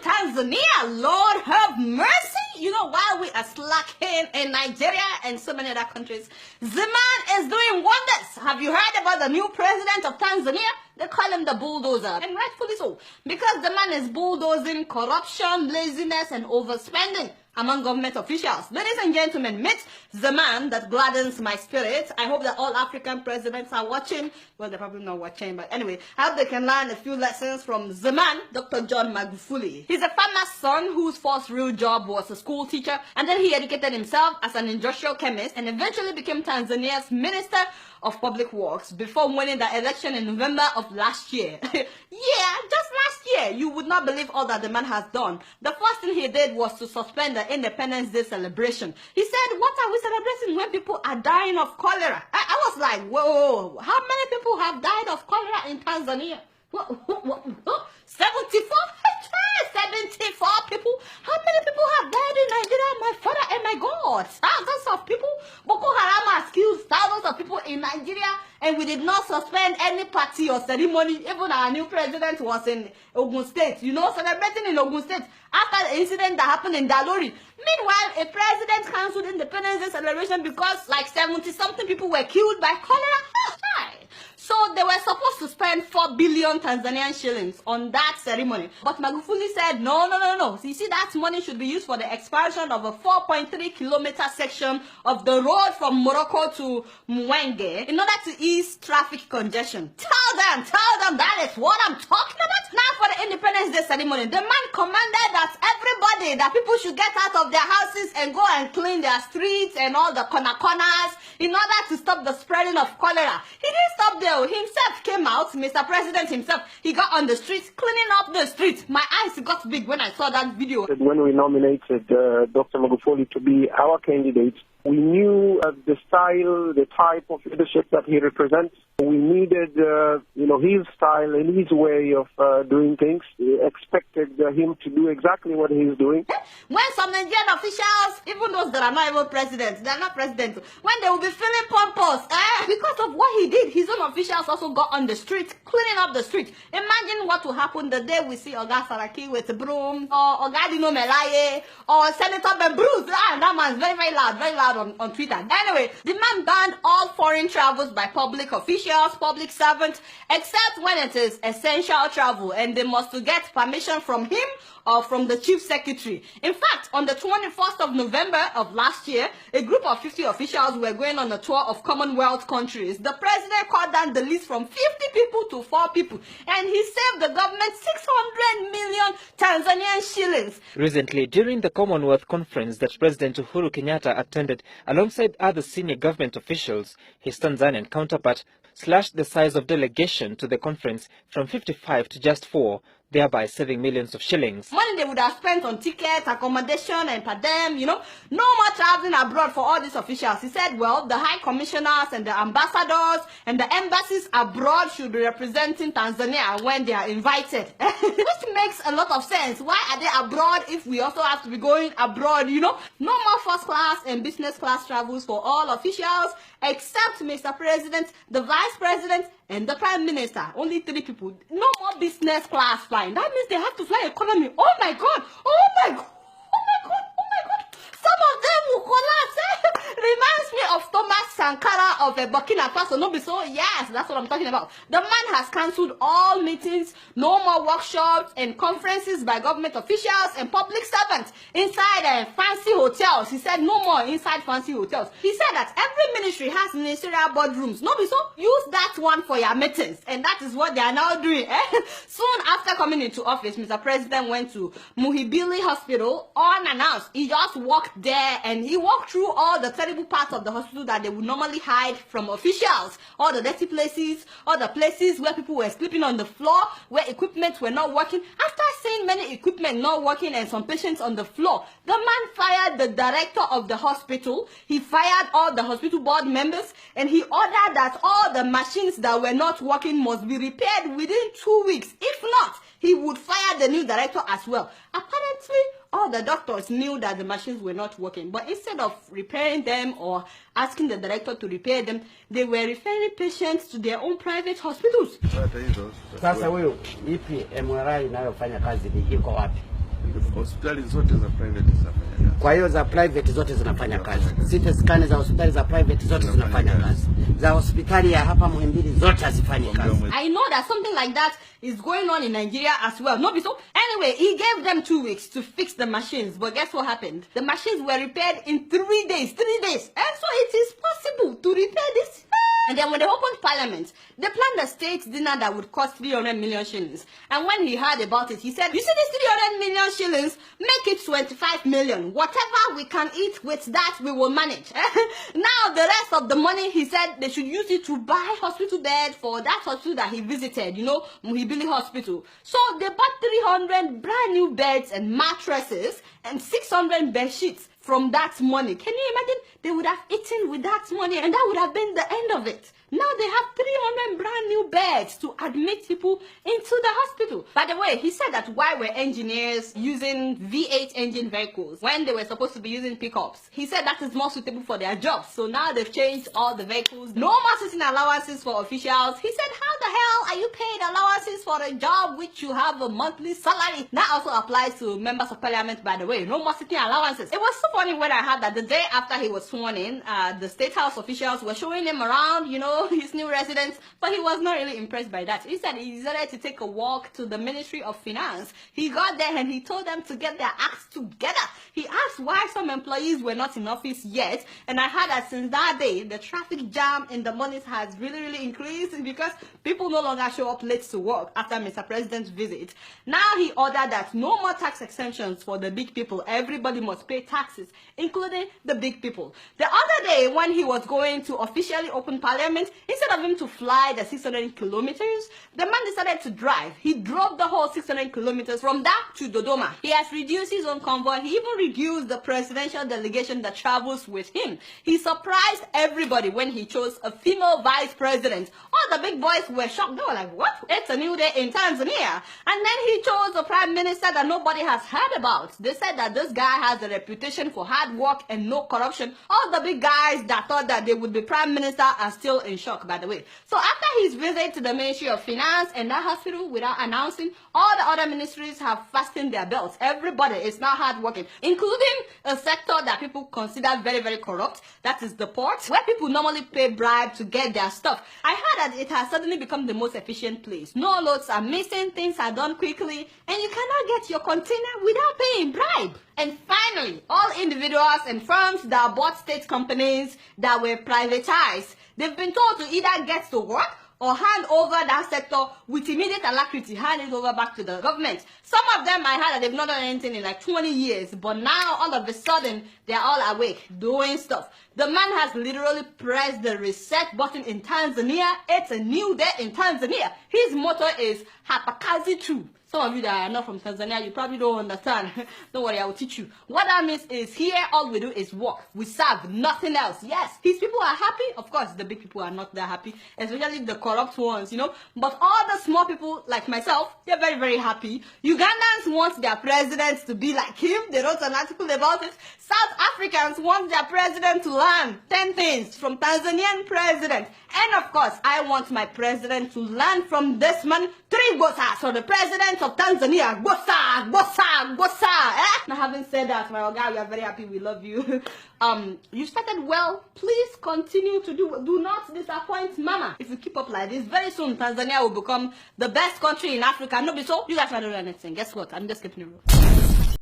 Tanzania. Lord have mercy. You know, while we are slacking in Nigeria and so many other countries, the man is doing wonders. Have you heard about the new president of Tanzania? They call him the bulldozer, and rightfully so, because the man is bulldozing corruption, laziness, and overspending among government officials. Ladies and gentlemen, meet the man that gladdens my spirit. I hope that all African presidents are watching. Well, they're probably not watching, but anyway, I hope they can learn a few lessons from the man, Dr. John Magufuli. He's a farmer's son whose first real job was a school teacher, and then he educated himself as an industrial chemist and eventually became Tanzania's Minister of Public Works before winning the election in November of last year. Yeah, just last year. You would not believe all that the man has done. The first thing he did was to suspend the Independence Day celebration. He said, what are we celebrating when people are dying of cholera? I was like, whoa, how many people have died of cholera in Tanzania? 74? 74 people? How many people have died in Nigeria? My father and my God. Thousands of people. Boko Haram has killed thousands of people in Nigeria, and we did not suspend any party or ceremony. Even our new president was in Ogun State, you know, celebrating in Ogun State after the incident that happened in Dalori. Meanwhile, a president cancelled Independence Day celebration because like 70-something people were killed by cholera. So they were supposed to spend 4 billion Tanzanian shillings on that ceremony. But Magufuli said, no. You see, that money should be used for the expansion of a 4.3-kilometer section of the road from Morocco to Mwenge in order to ease traffic congestion. Tell them that is what I'm talking about. Now for the Independence Day ceremony, the man commanded that that people should get out of their houses and go and clean their streets and all the corners in order to stop the spreading of cholera. He didn't stop there. Himself came out, Mr. President himself. He got on the streets, cleaning up the streets. My eyes got big when I saw that video. When we nominated Dr. Magufuli to be our candidate, we knew the style, the type of leadership that he represents. We needed, his style and his way of doing things. We expected him to do exactly what he's doing. When some Nigerian officials, even those that are not even presidents, they're not presidents, when they will be feeling pompous, because of what he did, his own officials also got on the streets, cleaning up the streets. Imagine what will happen the day we see Oga Saraki with a broom, or Oga Dino Melaye, or Senator Ben Bruce. That man's very loud on Twitter. Anyway, the man banned all foreign travels by public officials, public servants, except when it is essential travel, and they must get permission from him or from the chief secretary. In fact, on the 21st of November of last year, a group of 50 officials were going on a tour of Commonwealth countries. The president cut down the list from 50 people to 4 people, and he saved the government 600 million Tanzanian shillings. Recently, during the Commonwealth conference that President Uhuru Kenyatta attended alongside other senior government officials, his Tanzanian counterpart slashed the size of delegation to the conference from 55 to just 4, thereby saving millions of shillings. Money they would have spent on tickets, accommodation, and per diem, no more traveling abroad for all these officials. He said, well, the high commissioners and the ambassadors and the embassies abroad should be representing Tanzania when they are invited. Which makes a lot of sense. Why are they abroad if we also have to be going abroad, No more first class and business class travels for all officials, except Mr. President, the Vice President, and the Prime Minister. Only 3 people. No more business class flying. That means they have to fly economy. Oh my God! Oh my God! Oh my God! Oh my God! Some of them will collapse. Reminds me of Thomas Sankara of Burkina Faso. No be so? Yes, that's what I'm talking about. The man has cancelled all meetings, no more workshops and conferences by government officials and public servants inside fancy hotels. He said no more inside fancy hotels. He said that every ministry has ministerial boardrooms. No be so? Use that one for your meetings. And that is what they are now doing. Soon after coming into office, Mr. President went to Muhimbili Hospital unannounced. He just walked there and he walked through all the terrible parts of the hospital that they would normally hide from officials. All the dirty places, all the places where people were sleeping on the floor, where equipment were not working. After seeing many equipment not working and some patients on the floor, the man fired the director of the hospital. He fired all the hospital board members, and he ordered that all the machines that were not working must be repaired within 2 weeks. If not, he would fire the new director as well. Apparently, all the doctors knew that the machines were not working, but instead of repairing them or asking the director to repair them, they were referring patients to their own private hospitals. Sasa huyo ipi MRI inayofanya kazi iko wapi? Hospitali zote za private zinafanya kazi. Kwa hiyo za private zote zinafanya kazi. CT scan za hospitali za private zote zinafanya kazi. Za hospitali ya hapa Muhimbili zote hazifanyi kazi. I know that something like that is going on in Nigeria as well. No, so anyway, he gave them 2 weeks to fix the machines, but guess what happened? The machines were repaired in 3 days. 3 days. And so it is possible to repair this. And then when they opened parliament, they planned a state dinner that would cost 300 million shillings. And when he heard about it, he said, you see this 300 million shillings, make it 25 million. Whatever we can eat with that, we will manage. Now, the rest of the money, he said, they should use it to buy hospital bed for that hospital that he visited, you know, Muhimbili Hospital. So they bought 300 brand new beds and mattresses and 600 bed sheets from that money. Can you imagine? They would have eaten with that money and that would have been the end of it. Now they have 300 brand new beds to admit people into the hospital. By the way, he said that why were engineers using V8 engine vehicles when they were supposed to be using pickups? He said that is more suitable for their jobs. So now they've changed all the vehicles. No more sitting allowances for officials. He said, how the hell are you paid allowances for a job which you have a monthly salary? That also applies to members of parliament, by the way. No more sitting allowances. It was so funny when I heard that the day after he was sworn in, the State House officials were showing him around, you know, his new residence, but he was not really impressed by that. He said he decided to take a walk to the Ministry of Finance. He got there and he told them to get their acts together. He asked why some employees were not in office yet, and I heard that since that day, the traffic jam in the mornings has really increased because people no longer show up late to work after Mr. President's visit. Now he ordered that no more tax exemptions for the big people. Everybody must pay taxes, including the big people. The other day, when he was going to officially open parliament, instead of him to fly the 600 kilometers, the man decided to drive. He drove the whole 600 kilometers from that to Dodoma. He has reduced his own convoy. He even reduced the presidential delegation that travels with him. He surprised everybody when he chose a female vice president. All the big boys were shocked. They were like, what? It's a new day in Tanzania. And then he chose a prime minister that nobody has heard about. They said that this guy has a reputation for hard work and no corruption. All the big guys that thought that they would be prime minister are still in shock, by the way. So after his visit to the Ministry of Finance and that hospital, without announcing, all the other ministries have fastened their belts. Everybody is now hardworking, including a sector that people consider very corrupt. That is the port, where people normally pay bribe to get their stuff. I heard that it has suddenly become the most efficient place. No loads are missing, things are done quickly, and you cannot get your container without paying bribe. And finally, all individuals and firms that bought state companies that were privatized, they've been told to either get to work or hand over that sector with immediate alacrity, hand it over back to the government. Some of them, I heard that they've not done anything in like 20 years, but now all of a sudden, they're all awake, doing stuff. The man has literally pressed the reset button in Tanzania. It's a new day in Tanzania. His motto is Hapakazi True. Some of you that are not from Tanzania, you probably don't understand. Don't worry, I will teach you. What that means is here, all we do is work. We serve, nothing else. Yes, his people are happy. Of course, the big people are not that happy, especially the corrupt ones, you know. But all the small people, like myself, they're very happy. Ugandans want their president to be like him. They wrote an article about it. South Africans want their president to learn 10 things from Tanzanian president. And of course, I want my president to learn from this man 3 gosas. So the president of Tanzania, gosa. Now, having said that, my guy, we are very happy. We love you. You started well. Please continue to do not disappoint mama. If you keep up like this, very soon Tanzania will become the best country in Africa. No, be so you guys are not doing anything. Guess what? I'm just keeping it real.